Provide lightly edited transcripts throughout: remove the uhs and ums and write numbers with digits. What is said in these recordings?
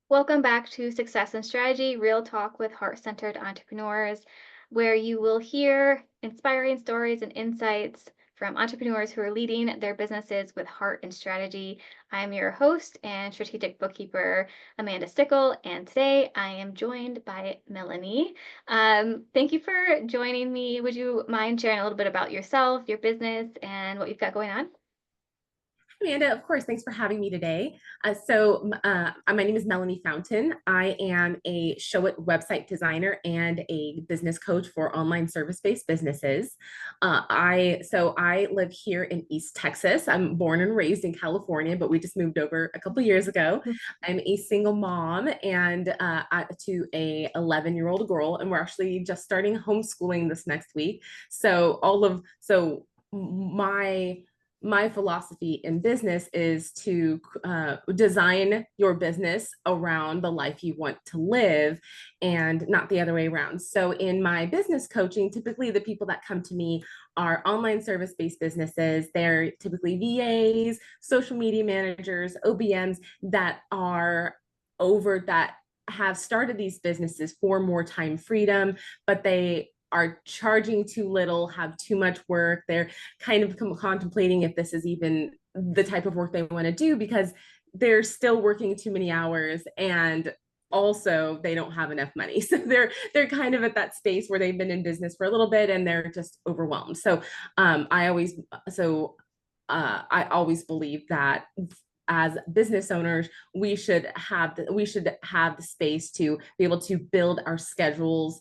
Welcome back to Success and Strategy, Real Talk with Heart-Centered Entrepreneurs, where you will hear inspiring stories and insights from entrepreneurs who are leading their businesses with heart and strategy. I'm your host and strategic bookkeeper, Amanda Stickle, and today I am joined by Melanie. Thank you for joining me. Would you mind sharing a little bit about yourself, your business, and what you've got going on? Amanda, of course, thanks for having me today. My name is Melanie Fountain. I am a Show It website designer and a business coach for online service-based businesses. I live here in East Texas. I'm born and raised in California, but we just moved over a couple years ago. I'm a single mom and to a 11-year-old girl, and we're actually just starting homeschooling this next week. So my philosophy in business is to design your business around the life you want to live and not the other way around. So in my business coaching, typically the people that come to me are online service-based businesses. They're typically VAs, social media managers, OBMs that have started these businesses for more time freedom, but they are charging too little, have too much work. They're kind of contemplating if this is even the type of work they want to do because they're still working too many hours and also they don't have enough money. So they're kind of at that space where they've been in business for a little bit and they're just overwhelmed. I always believe that as business owners, we should have the space to be able to build our schedules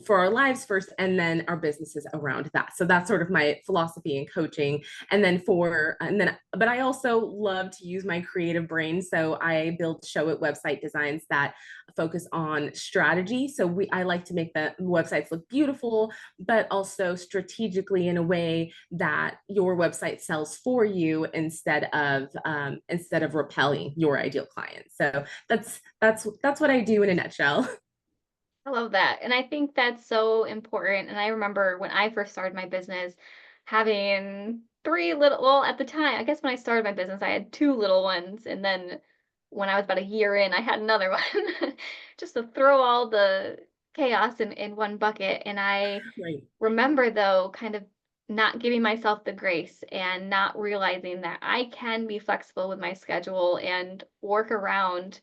for our lives first and then our businesses around that. So that's sort of my philosophy in coaching. But I also love to use my creative brain. So I build Show It website designs that focus on strategy. So I like to make the websites look beautiful, but also strategically in a way that your website sells for you instead of repelling your ideal client. So that's what I do in a nutshell. I love that. And I think that's so important. And I remember when I first started my business, having well, at the time, I guess when I started my business, I had two little ones. And then when I was about a year in, I had another one just to throw all the chaos in one bucket. And I Right. remember, though, kind of not giving myself the grace and not realizing that I can be flexible with my schedule and work around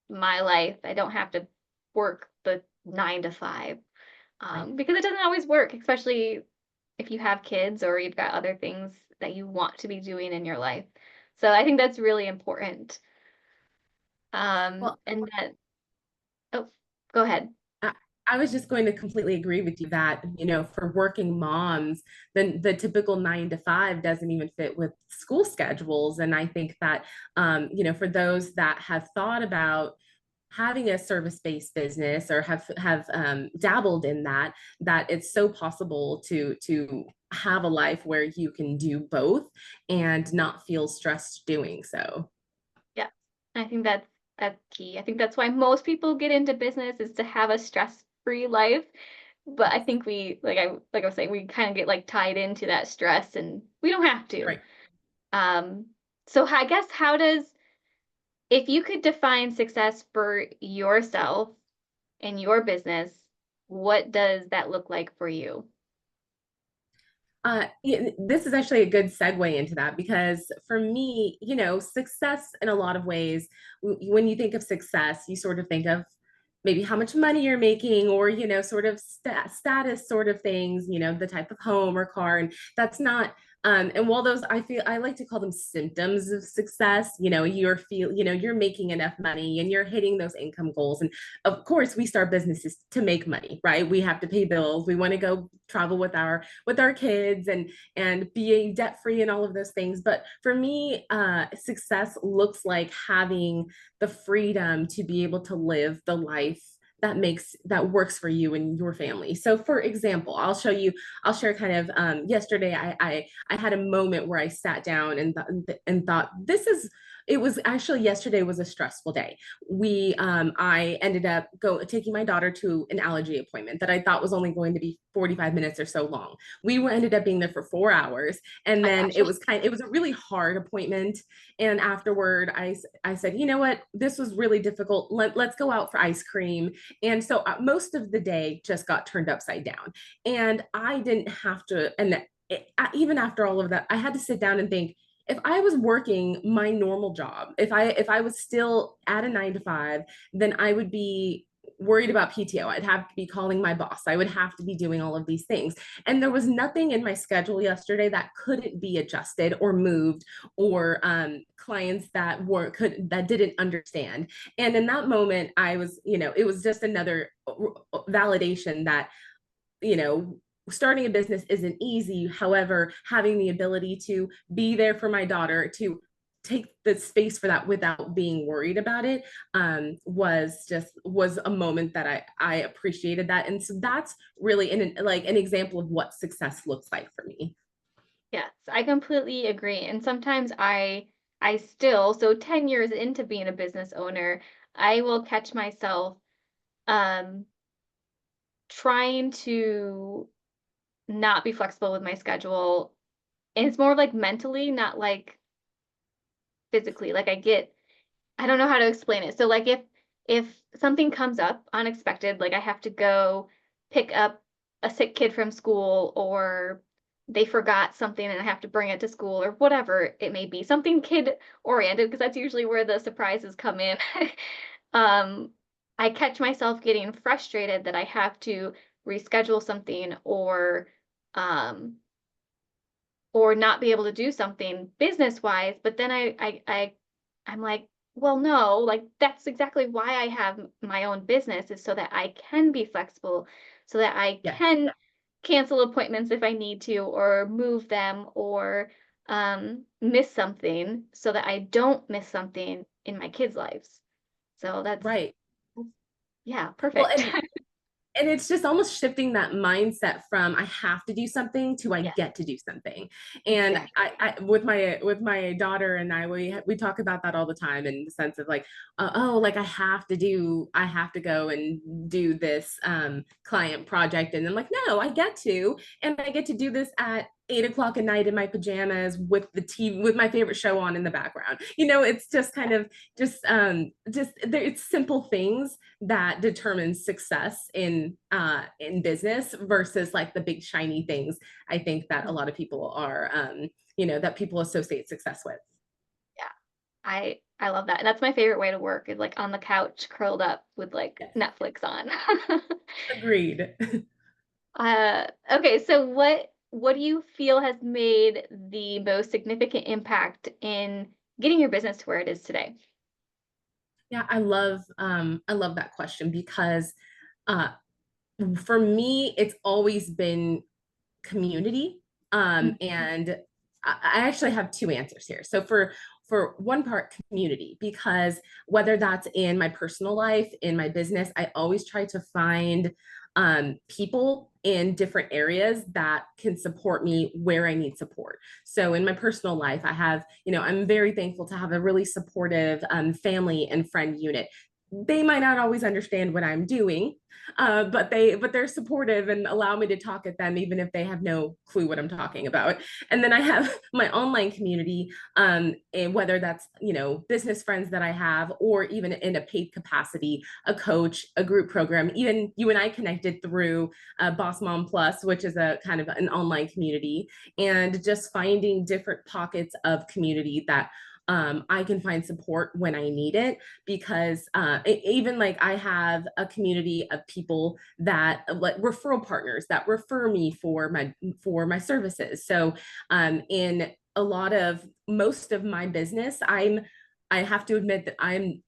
my life. I don't have to work the 9 to 5 Right. because it doesn't always work, especially if you have kids or you've got other things that you want to be doing in your life. So I think that's really important. Well, And that, oh, go ahead. I, I was just going to completely agree with you that, for working moms, then the typical 9 to 5 doesn't even fit with school schedules. And I think that, for those that have thought about having a service-based business or have dabbled in that it's so possible to have a life where you can do both and not feel stressed doing so. Yeah, I think that's key. I think that's why most people get into business is to have a stress-free life. But I think like I was saying, we kind of get like tied into that stress and we don't have to. Right. Um, so I guess how does if you could define success for yourself in your business, what does that look like for you? This is actually a good segue into that because for me, success in a lot of ways, when you think of success, you sort of think of maybe how much money you're making or, sort of status sort of things, the type of home or car. And that's not, and while those, I like to call them symptoms of success, you're making enough money and you're hitting those income goals. And of course, we start businesses to make money, right? We have to pay bills. We want to go travel with our kids and being debt free and all of those things. But for me, success looks like having the freedom to be able to live the life that works for you and your family. So for example, I'll share kind of yesterday I had a moment where I sat down and thought this is It was actually, yesterday was a stressful day. I ended up taking my daughter to an allergy appointment that I thought was only going to be 45 minutes or so long. We ended up being there for 4 hours, and My then gosh. it was a really hard appointment. And afterward, I said, you know what, this was really difficult. Let's go out for ice cream. And so most of the day just got turned upside down, and I didn't have to. And even after all of that, I had to sit down and think, if I was working my normal job, if I was still at a 9 to 5, then I would be worried about PTO. I'd have to be calling my boss. I would have to be doing all of these things. And there was nothing in my schedule yesterday that couldn't be adjusted or moved, or clients that didn't understand. And in that moment, I was, it was just another validation that, starting a business isn't easy. However, having the ability to be there for my daughter, to take the space for that without being worried about it, was a moment that I appreciated that. And so that's really an example of what success looks like for me. Yes, I completely agree. And sometimes I still, so 10 years into being a business owner, I will catch myself um trying to not be flexible with my schedule. And it's more like mentally, not like physically. Like I don't know how to explain it. So like if something comes up unexpected, like I have to go pick up a sick kid from school, or they forgot something and I have to bring it to school, or whatever it may be, something kid oriented, because that's usually where the surprises come in. um, I catch myself getting frustrated that I have to reschedule something, um, or not be able to do something business wise. But then I'm like, well, no, like that's exactly why I have my own business, is so that I can be flexible, so that I Yes. can cancel appointments if I need to, or move them, or miss something, so that I don't miss something in my kids' lives. So Right. yeah, Well, perfect. and it's just almost shifting that mindset from I have to do something to I Yes, get to do something. And exactly. with my daughter and we talk about that all the time, in the sense of like, oh, like I have to go and do this client project, and I'm like, no, I get to, and I get to do this at 8 o'clock at night in my pajamas with the TV, with my favorite show on in the background. It's just kind of just there, it's simple things that determines success in business versus like the big shiny things. I think that a lot of people are that people associate success with. Yeah. I love that. And that's my favorite way to work, is like on the couch curled up with like Yes. Netflix on. Agreed. Okay, so what do you feel has made the most significant impact in getting your business to where it is today? Yeah, I love that question, because uh for me it's always been community. Mhm. And I actually have two answers here. So for one part, community, because whether that's in my personal life, in my business, I always try to find people in different areas that can support me where I need support. So in my personal life, I'm very thankful to have a really supportive family and friend unit. They might not always understand what I'm doing, but they're supportive and allow me to talk at them even if they have no clue what I'm talking about. And then I have my online community, and whether that's business friends that I have, or even in a paid capacity, a coach, a group program. Even you and I connected through Boss Mom Plus, which is a kind of an online community, and just finding different pockets of community that I can find support when I need it. Because even like I have a community of people that like referral partners that refer me for my services. So in a lot of most of my business, I have to admit that I'm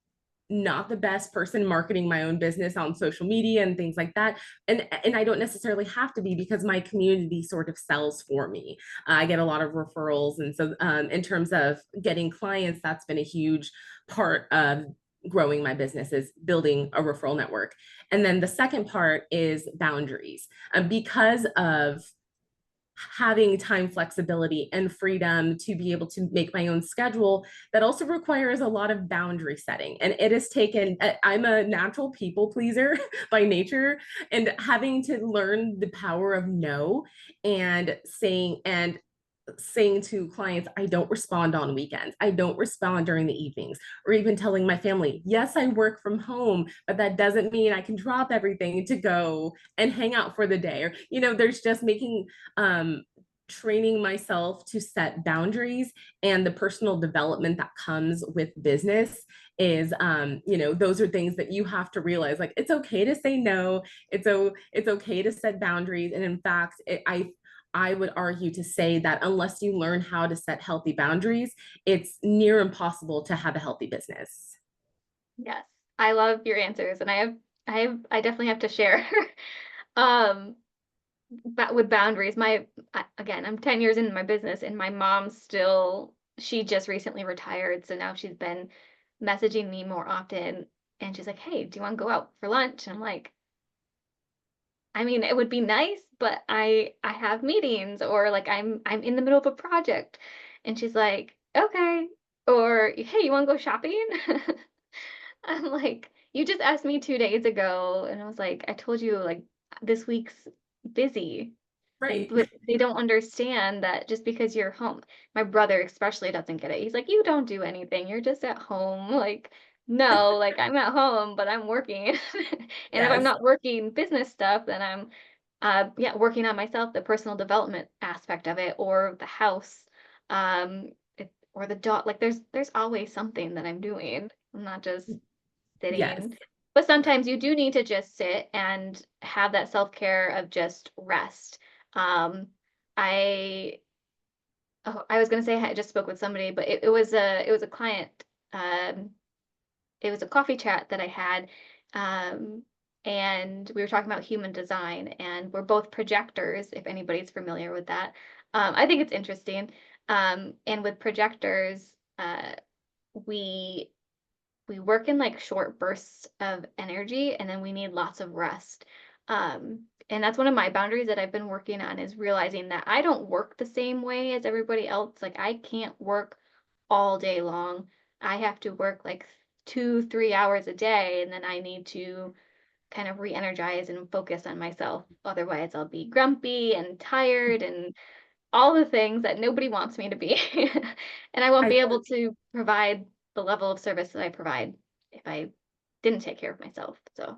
not the best person marketing my own business on social media and things like that. And I don't necessarily have to be, because my community sort of sells for me. I get a lot of referrals. And so in terms of getting clients, that's been a huge part of growing my business, is building a referral network. And then the second part is boundaries. Because of having time flexibility and freedom to be able to make my own schedule, that also requires a lot of boundary setting. And it has taken, I'm a natural people pleaser by nature, and having to learn the power of no, and saying to clients, I don't respond on weekends. I don't respond during the evenings, or even telling my family, yes, I work from home, but that doesn't mean I can drop everything to go and hang out for the day. Or, there's just making, training myself to set boundaries, and the personal development that comes with business is, those are things that you have to realize, like, it's okay to say no. It's okay to set boundaries. And in fact, I would argue to say that unless you learn how to set healthy boundaries, it's near impossible to have a healthy business. Yes, I love your answers, and I definitely have to share. um, but with boundaries, again, I'm 10 years into my business, and my mom still, she just recently retired, so now she's been messaging me more often, and she's like, "Hey, do you want to go out for lunch?" And I'm like, I mean, it would be nice, but I have meetings, or like I'm in the middle of a project. And she's like, "Okay." Or, "Hey, you want to go shopping?" I'm like, "You just asked me 2 days ago." And I was like, "I told you, like, this week's busy." And Right. but they don't understand that just because you're home. My brother especially doesn't get it. He's like, "You don't do anything. You're just at home." Like, no, like, I'm at home, but I'm working. And if I'm Yes. not working business stuff, then I'm yeah, working on myself, the personal development aspect of it, or the house, or the dog. Like, there's always something that I'm doing. I'm not just Yes. sitting. But sometimes you do need to just sit and have that self-care of just rest. Um, I I was gonna say I just spoke with somebody, but it was a client. Um, it was a coffee chat that I had, um, and we were talking about human design, and we're both projectors, if anybody's familiar with that. I think it's interesting. And with projectors, we we work in like short bursts of energy, and then we need lots of rest. And that's one of my boundaries that I've been working on, is realizing that I don't work the same way as everybody else. Like, I can't work all day long. I have to work like 2, 3 hours a day, and then I need to kind of re-energize and focus on myself. Otherwise, I'll be grumpy and tired and all the things that nobody wants me to be. And I won't I be able to provide the level of service that I provide if I didn't take care of myself. So,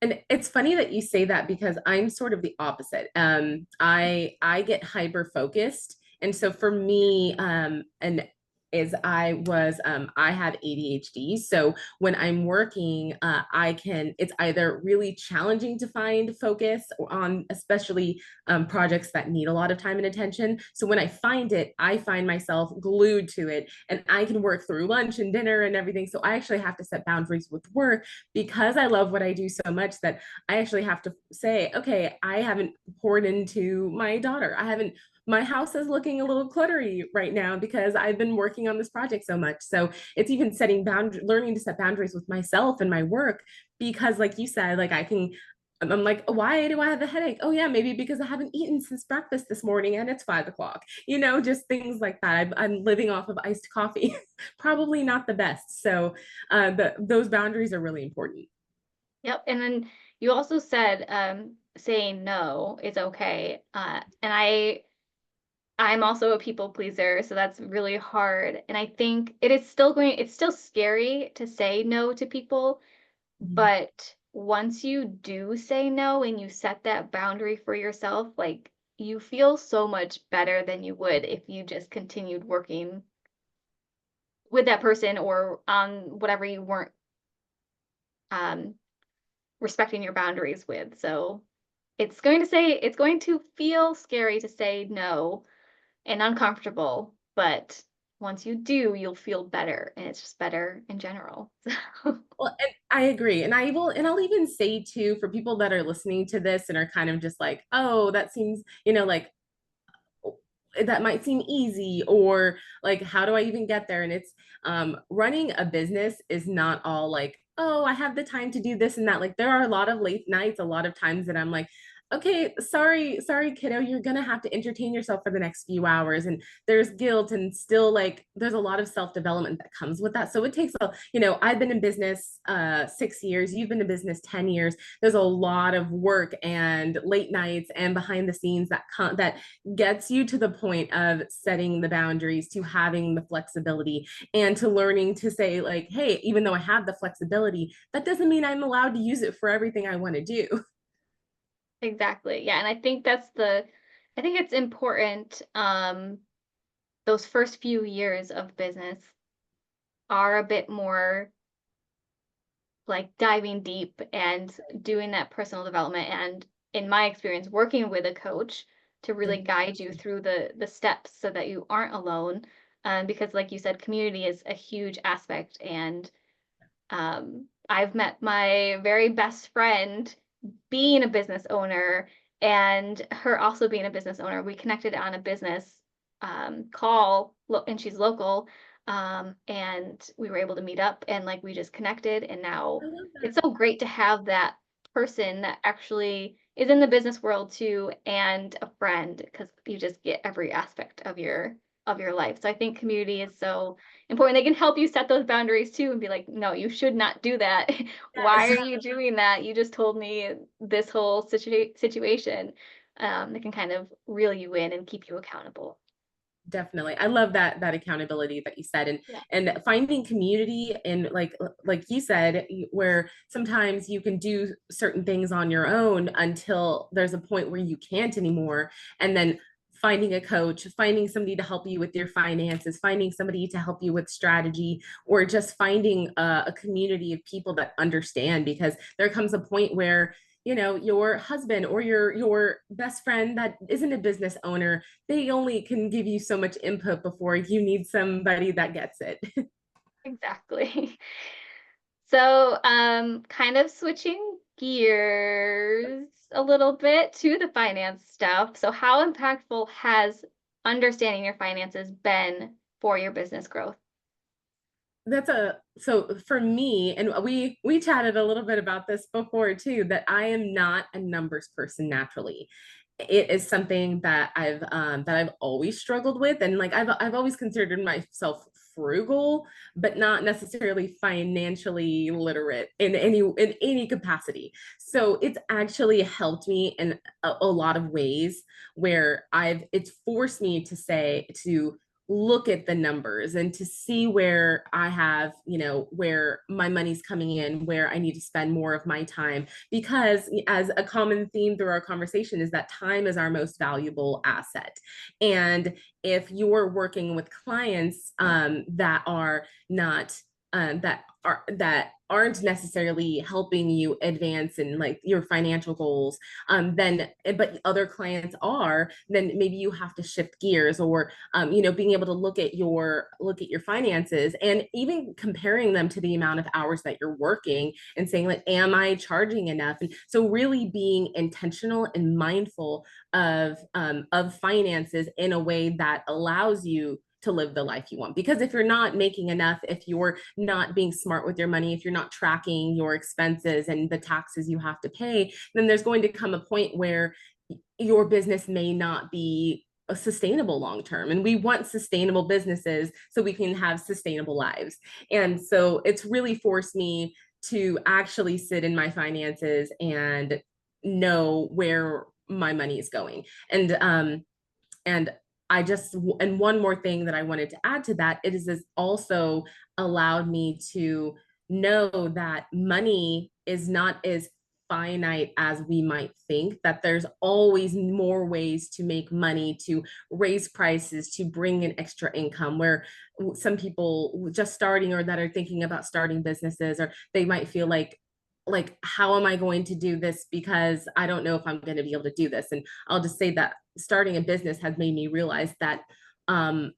And it's funny that you say that, because I'm sort of the opposite. I get hyper focused, and so for me, and is I have ADHD. So when I'm working, it's either really challenging to find focus on, especially projects that need a lot of time and attention. So when I find it, I find myself glued to it, and I can work through lunch and dinner and everything. So I actually have to set boundaries with work, because I love what I do so much, that I actually have to say, okay, I haven't poured into my daughter. My house is looking a little cluttery right now because I've been working on this project so much. So it's even learning to set boundaries with myself and my work, because like you said, like I'm like, why do I have a headache? Oh yeah, maybe because I haven't eaten since breakfast this morning and it's 5 o'clock. Just things like that. I'm living off of iced coffee. Probably not the best. So those boundaries are really important. yep. And then you also said saying no is okay. And I'm also a people pleaser, so that's really hard. And I think it's still scary to say no to people. Mhm. But once you do say no and you set that boundary for yourself, like, you feel so much better than you would if you just continued working with that person or on whatever you weren't um, respecting your boundaries with. So it's going to feel scary to say no and uncomfortable, but once you do, you'll feel better, and it's just better in general. So, Well, and I agree. And I'll even say too, for people that are listening to this and are kind of just like, oh, that seems, like that might seem easy, or like, how do I even get there? And it's, running a business is not all like, oh, I have the time to do this and that. Like, there are a lot of late nights, a lot of times that I'm like, okay, sorry, kiddo, you're gonna have to entertain yourself for the next few hours. And there's guilt and still like there's a lot of self-development that comes with that. So it takes I've been in business 6 years, you've been in business 10 years. There's a lot of work and late nights and behind the scenes that gets you to the point of setting the boundaries, to having the flexibility, and to learning to say, like, hey, even though I have the flexibility, that doesn't mean I'm allowed to use it for everything I want to do. Exactly. Yeah, and I think it's important, those first few years of business are a bit more like diving deep and doing that personal development, and in my experience working with a coach to really guide you through the steps so that you aren't alone, because like you said, community is a huge aspect. And I've met my very best friend being a business owner, and her also being a business owner. We connected on a business call, and she's local. And we were able to meet up, and like we just connected. And now I love it's that. so great to have that person that actually is in the business world too, and a friend, because you just get every aspect of your life. So I think community is so important. They can help you set those boundaries too and be like, no, you should not do that. Why Yes. are you doing that? You just told me this whole situation. They can kind of reel you in and keep you accountable. Definitely. I love that accountability that you said, Yeah, and finding community, and like you said, where sometimes you can do certain things on your own until there's a point where you can't anymore, and then finding a coach, finding somebody to help you with your finances, finding somebody to help you with strategy, or just finding a community of people that understand, because there comes a point where your husband or your best friend that isn't a business owner, they only can give you so much input before you need somebody that gets it. exactly. So, kind of switching gears a little bit to the finance stuff. So, how impactful has understanding your finances been for your business growth? That's a so for me, and we chatted a little bit about this before too, that I am not a numbers person naturally. It is something that I've always struggled with, and like I've always considered myself frugal, but not necessarily financially literate in any capacity. So it's actually helped me in a lot of ways, where it's forced me to look at the numbers and to see where I have, where my money's coming in, where I need to spend more of my time. Because as a common theme through our conversation is that time is our most valuable asset. And if you're working with clients that are not that aren't necessarily helping you advance in like your financial goals, then but other clients are, then maybe you have to shift gears, or being able to look at your finances, and even comparing them to the amount of hours that you're working, and saying, like, am I charging enough? And so really being intentional and mindful of finances in a way that allows you to live the life you want. Because if you're not making enough, if you're not being smart with your money, if you're not tracking your expenses and the taxes you have to pay, then there's going to come a point where your business may not be sustainable long term. And we want sustainable businesses so we can have sustainable lives. And so it's really forced me to actually sit in my finances and know where my money is going. And and one more thing that I wanted to add to that, it is also allowed me to know that money is not as finite as we might think, that there's always more ways to make money, to raise prices, to bring in extra income, where some people just starting or that are thinking about starting businesses, or they might feel like how am I going to do this, because I don't know if I'm going to be able to do this. And I'll just say that starting a business has made me realize that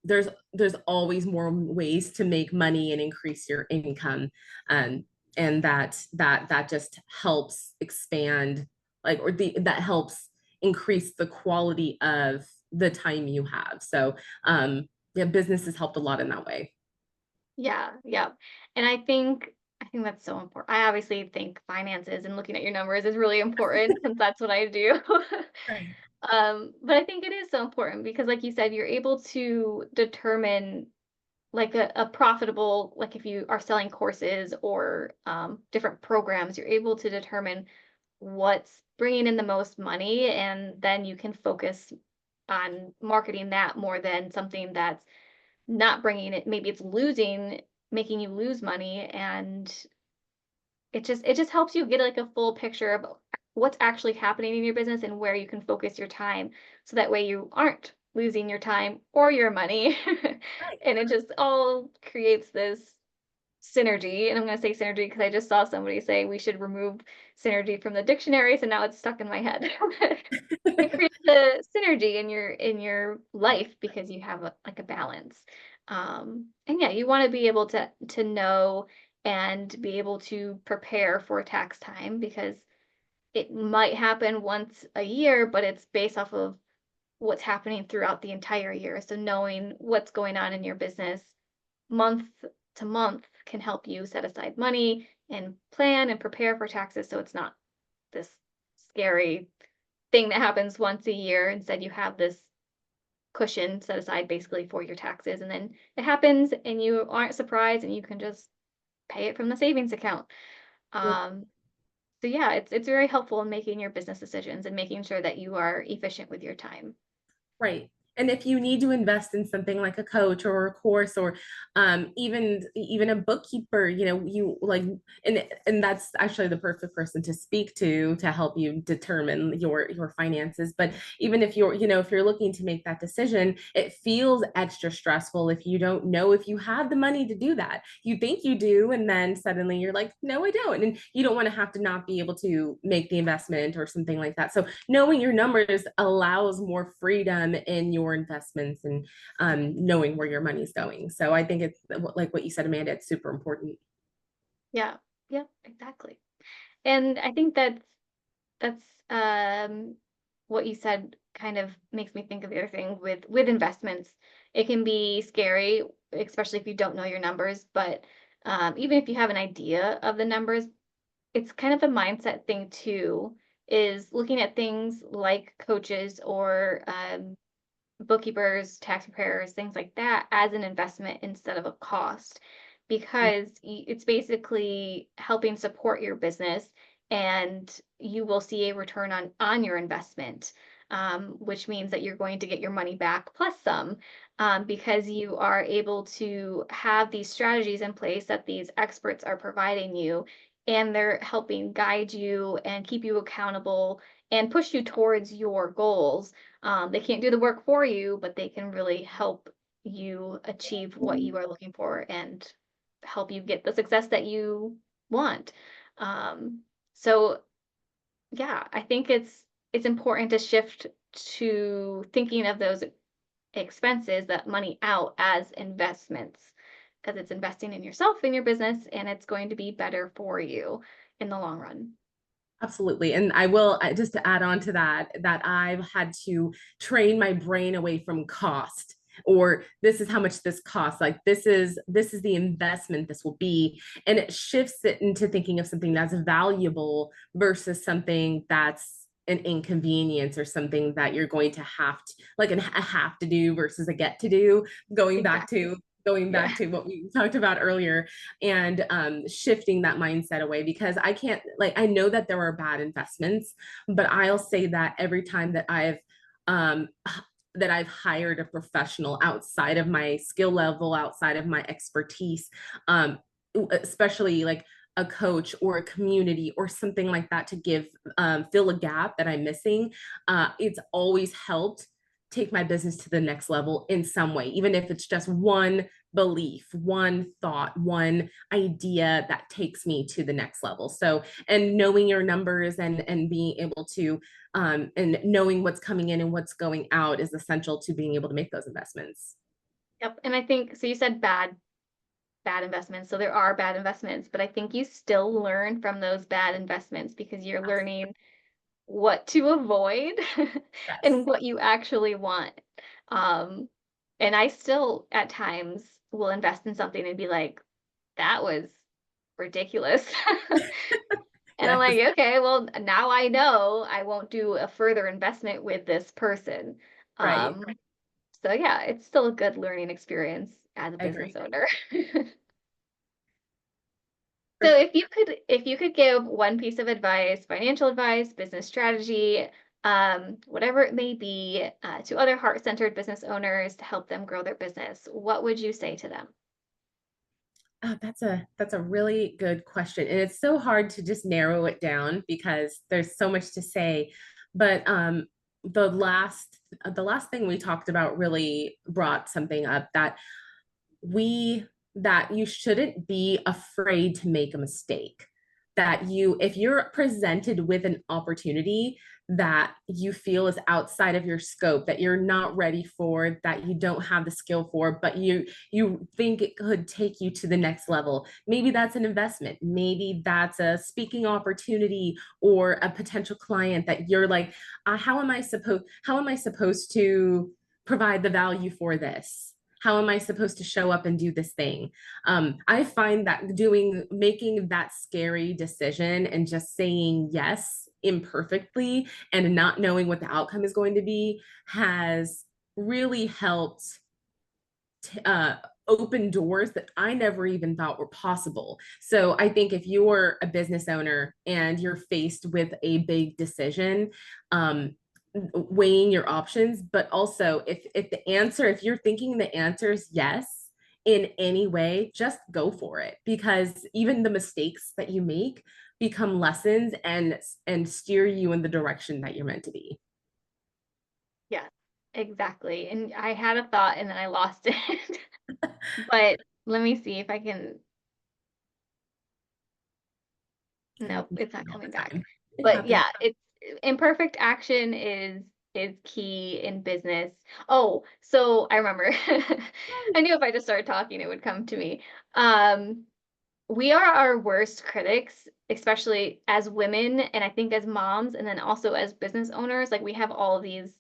there's always more ways to make money and increase your income, um, and that just helps expand, like, or that helps increase the quality of the time you have. So yeah, business has helped a lot in that way. Yeah, yeah. And I think think that's so important. I obviously think finances and looking at your numbers is really important since that's what I do. Right. But I think it is so important because, like you said, you're able to determine like a profitable, like if you are selling courses or different programs, you're able to determine what's bringing in the most money, and then you can focus on marketing that more than something that's not bringing it. Maybe it's losing, making you lose money, and it just helps you get like a full picture of what's actually happening in your business and where you can focus your time, so that way you aren't losing your time or your money. Right. And it just all creates this synergy, and I'm gonna say synergy because I just saw somebody say we should remove synergy from the dictionary, so now it's stuck in my head. It creates a synergy in your life because you have like a balance. And yeah, you want to be able to know and be able to prepare for tax time because it might happen once a year, but it's based off of what's happening throughout the entire year. So knowing what's going on in your business month to month can help you set aside money and plan and prepare for taxes so it's not this scary thing that happens once a year. Instead, you have this cushion set aside basically for your taxes, and then it happens and you aren't surprised and you can just pay it from the savings account. Um, so yeah, it's very helpful in making your business decisions and making sure that you are efficient with your time. Right. And if you need to invest in something like a coach or a course or even a bookkeeper, you like and that's actually the perfect person to speak to help you determine your finances. But even if if you're looking to make that decision, it feels extra stressful if you don't know if you have the money to do that. You think you do, and then suddenly you're like, no, I don't. And you don't want to have to not be able to make the investment or something like that. So knowing your numbers allows more freedom in your investments and knowing where your money's going. So I think it's like what you said, Amanda, it's super important. Yeah. Yeah, exactly. And I think that's what you said kind of makes me think of the other thing with investments. It can be scary, especially if you don't know your numbers, but even if you have an idea of the numbers, it's kind of a mindset thing too, is looking at things like coaches or bookkeepers, tax preparers, things like that as an investment instead of a cost, because it's basically helping support your business and you will see a return on your investment, which means that you're going to get your money back plus some, because you are able to have these strategies in place that these experts are providing you, and they're helping guide you and keep you accountable and push you towards your goals. They can't do the work for you, but they can really help you achieve what you are looking for and help you get the success that you want. Um, so yeah, I think it's important to shift to thinking of those expenses, that money out, as investments, because it's investing in yourself, in your business, and it's going to be better for you in the long run. Absolutely. And I will just to add on to that, that I've had to train my brain away from cost or this is how much this costs. Like this is the investment this will be. And it shifts it into thinking of something that's valuable versus something that's an inconvenience or something that you're going to have to like a have to do versus a get to do, going back Exactly. to going Yeah. back to what we talked about earlier and shifting that mindset away because I can't like I know that there are bad investments, but I'll say that every time um, that I've hired a professional outside of my skill level, outside of my expertise, especially like a coach or a community or something like that to give fill a gap that I'm missing, it's always helped take my business to the next level in some way, even if it's just one belief, one thought, one idea that takes me to the next level. So, and knowing your numbers and being able to and knowing what's coming in and what's going out is essential to being able to make those investments. Yep. And I think so. You said bad investments. So there are bad investments, but I think you still learn from those bad investments because you're learning what to avoid Yes. and what you actually want. Um, and I still at times will invest in something and be like, that was ridiculous. And I'm Yes, like, okay, well, now I know I won't do a further investment with this person. right. Um, so yeah, it's still a good learning experience as a I agree. business owner. So if you could give one piece of advice, financial advice, business strategy, whatever it may be, to other heart-centered business owners to help them grow their business, what would you say to them? Oh, that's a really good question. And it's so hard to just narrow it down because there's so much to say. But the last the last thing we talked about really brought something up we that you shouldn't be afraid to make a mistake. That you, if you're presented with an opportunity that you feel is outside of your scope, that you're not ready for, that you don't have the skill for, but you think it could take you to the next level. Maybe that's an investment. Maybe that's a speaking opportunity or a potential client that you're like, how am I supposed to provide the value for this? How am I supposed to show up and do this thing? I find that making that scary decision and just saying yes imperfectly and not knowing what the outcome is going to be has really helped uh, open doors that I never even thought were possible. So I think if you're a business owner and you're faced with a big decision, weighing your options, but also if you're thinking the answer is yes in any way, just go for it because even the mistakes that you make become lessons and steer you in the direction that you're meant to be. Yes, exactly. And I had a thought and then I lost it. But let me see if I can. Nope, it's not All coming the back. time. It But happens. yeah, it's imperfect action is key in business. Oh, so I remember. I knew if I just started talking, it would come to me. Um, we are our worst critics, especially as women, and I think as moms, and then also as business owners. Like we have all these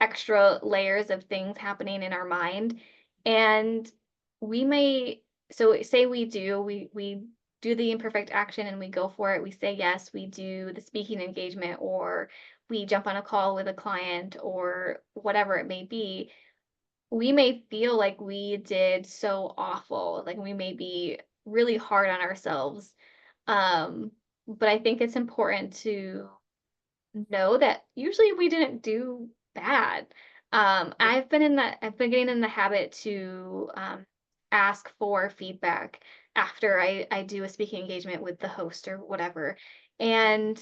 extra layers of things happening in our mind, and we may so say we do the imperfect action and we go for it. We say yes, we do the speaking engagement, or we jump on a call with a client, or whatever it may be. We may feel like we did so awful, like we may be really hard on ourselves. Um, but I think it's important to know that usually we didn't do bad. I've been getting in the habit to ask for feedback after I do a speaking engagement with the host or whatever. And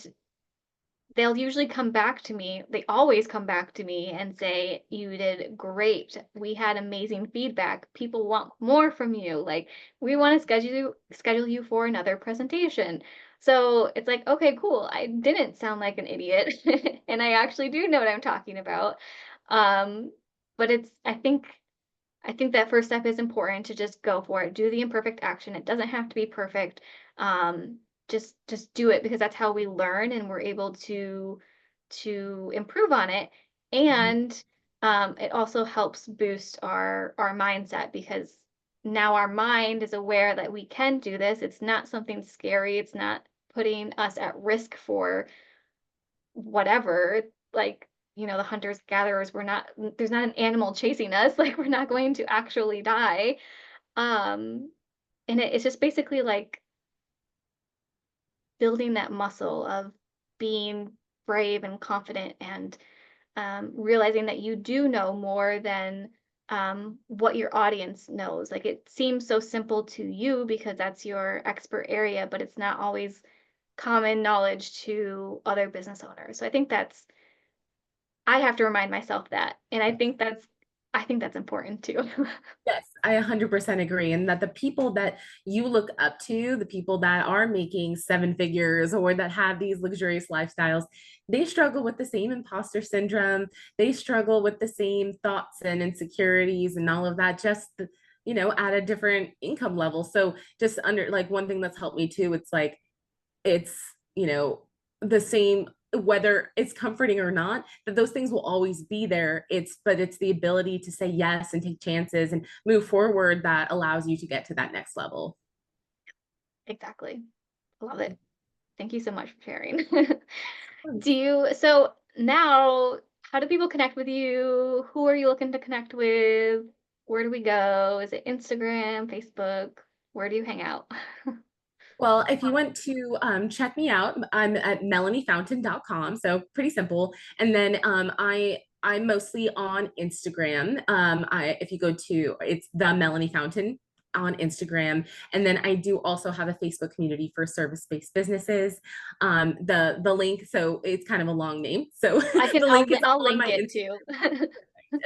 they'll usually come back to me. They always come back to me and say, "You did great. We had amazing feedback. People want more from you. Like, we want to schedule you for another presentation." So it's like, okay, cool. I didn't sound like an idiot, and I actually do know what I'm talking about. Um, but I think that first step is important to just go for it. Do the imperfect action. It doesn't have to be perfect. Um, just do it because that's how we learn and we're able to improve on it. Mhm. And it also helps boost our mindset because now our mind is aware that we can do this. It's not something scary. It's not putting us at risk for whatever, like, the hunters gatherers, there's not an animal chasing us, like we're not going to actually die. Um, and it's just basically like building that muscle of being brave and confident and realizing that you do know more than what your audience knows. Like it seems so simple to you because that's your expert area, but it's not always common knowledge to other business owners. So I have to remind myself that, and I think that's important too. Yes, I 100% agree. And that the people that you look up to, the people that are making seven figures or that have these luxurious lifestyles, they struggle with the same imposter syndrome. They struggle with the same thoughts and insecurities and all of that, just, at a different income level. So, just under like one thing that's helped me too, it's like, it's the same whether it's comforting or not, that those things will always be there. It's the ability to say yes and take chances and move forward that allows you to get to that next level. Exactly. Love it. Thank you so much for sharing. Course. So now, how do people connect with you? Who are you looking to connect with? Where do we go? Is it Instagram, Facebook? Where do you hang out? Well, if you want to check me out, I'm at melaniefountain.com. So pretty simple. And then I'm mostly on Instagram. If you go to it's the Melanie Fountain on Instagram, and then I do also have a Facebook community for service-based businesses. The link, so it's kind of a long name, so the link is I'll on link my it too.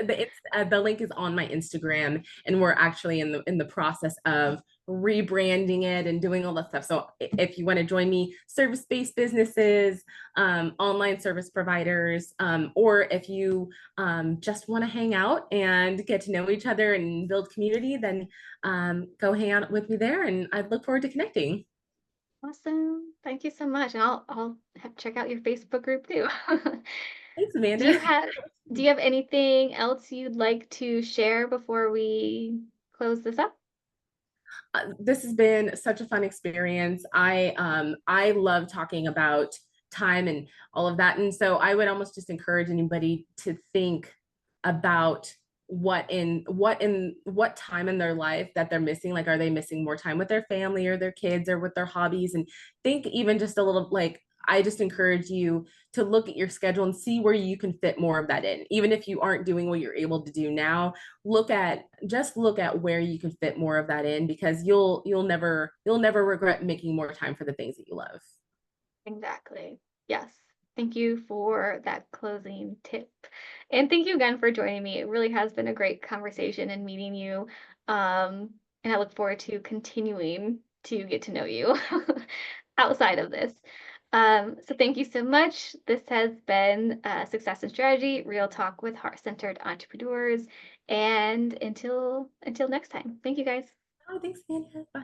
the link is on my Instagram, and we're actually in the process of rebranding it and doing all that stuff. So if you want to join me, service-based businesses, online service providers, or if you just want to hang out and get to know each other and build community, then go hang out with me there, and I look forward to connecting. Awesome. Thank you so much. And I'll have check out your Facebook group too. Thanks, Do Amanda. you have do you have anything else you'd like to share before we close this up? This has been such a fun experience. I love talking about time and all of that, and so I would almost just encourage anybody to think about what time in their life that they're missing. Like, are they missing more time with their family or their kids or with their hobbies? And think even just a little, like, I just encourage you to look at your schedule and see where you can fit more of that in. Even if you aren't doing what you're able to do now, look at where you can fit more of that in, because you'll never regret making more time for the things that you love. Exactly. Yes. Thank you for that closing tip. And thank you again for joining me. It really has been a great conversation and meeting you. And I look forward to continuing to get to know you outside of this. So thank you so much. This has been Success and Strategy, Real Talk with Heart-Centered Entrepreneurs. And until next time. Thank you guys. Oh, thanks, Amanda. Bye.